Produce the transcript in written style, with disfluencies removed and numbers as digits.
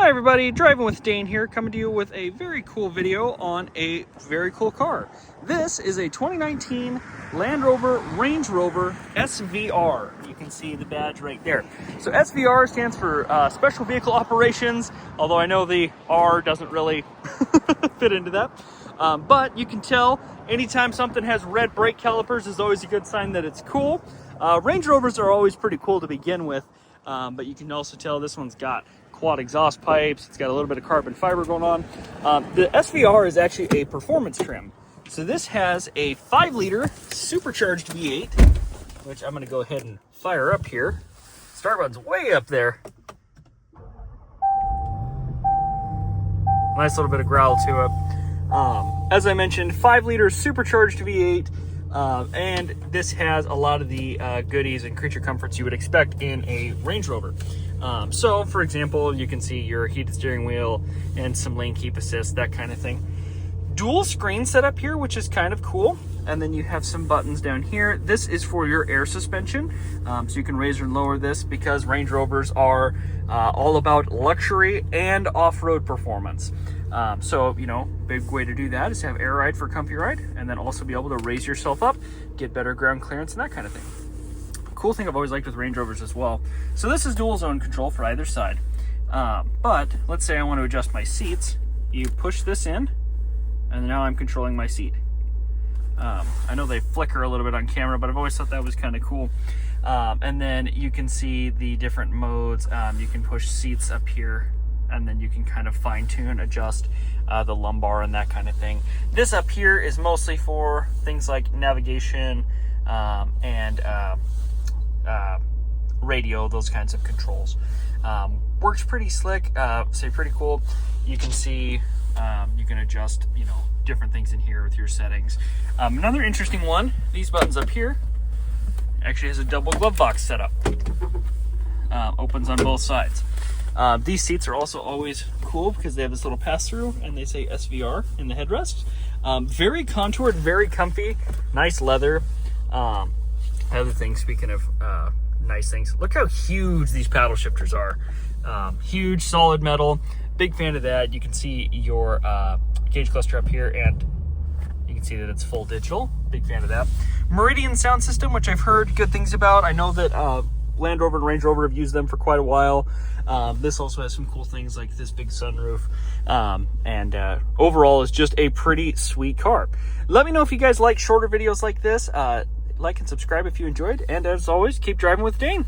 Hi everybody, Driving with Dane here, coming to you with a very cool video on a very cool car. This is a 2019 Land Rover Range Rover SVR. You can see the badge right there. So SVR stands for Special Vehicle Operations, although I know the R doesn't really fit into that. But you can tell anytime something has red brake calipers is always a good sign that it's cool. Range Rovers are always pretty cool to begin with, but you can also tell this one's got quad exhaust pipes. It's got a little bit of carbon fiber going on. The SVR is actually a performance trim. So this has a 5-liter supercharged V8, which I'm going to go ahead and fire up here. Start button's way up there. Nice little bit of growl to it. As I mentioned, 5-liter supercharged V8. And this has a lot of the goodies and creature comforts you would expect in a Range Rover. So, for example, you can see your heated steering wheel and some lane keep assist, that kind of thing. Dual screen setup here, which is kind of cool. And then you have some buttons down here. This is for your air suspension. So you can raise or lower this because Range Rovers are all about luxury and off-road performance. So, you know, big way to do that is to have air ride for comfy ride, and then also be able to raise yourself up, get better ground clearance and that kind of thing. Cool thing I've always liked with Range Rovers as well. So this is dual zone control for either side. But let's say I want to adjust my seats. You push this in, and now I'm controlling my seat. I know they flicker a little bit on camera, but I've always thought that was kind of cool. And then you can see the different modes. You can push seats up here, and then you can kind of fine tune, adjust the lumbar and that kind of thing. This up here is mostly for things like navigation and radio, those kinds of controls. Works pretty slick, pretty cool. You can see, you can adjust, you know, different things in here with your settings. Another interesting one, these buttons up here actually has a double glove box setup. Opens on both sides. These seats are also always cool because they have this little pass-through and they say SVR in the headrest. Very contoured, very comfy, nice leather. Other thing, speaking of nice things, look how huge these paddle shifters are. Huge, solid metal. Big fan of that. You can see your gauge cluster up here, and you can see that it's full digital. Big fan of that. Meridian sound system, which I've heard good things about. I know that Land Rover and Range Rover have used them for quite a while. This also has some cool things like this big sunroof, and overall is just a pretty sweet car. Let me know if you guys like shorter videos like this. Like and subscribe if you enjoyed, and as always, keep driving with Dane.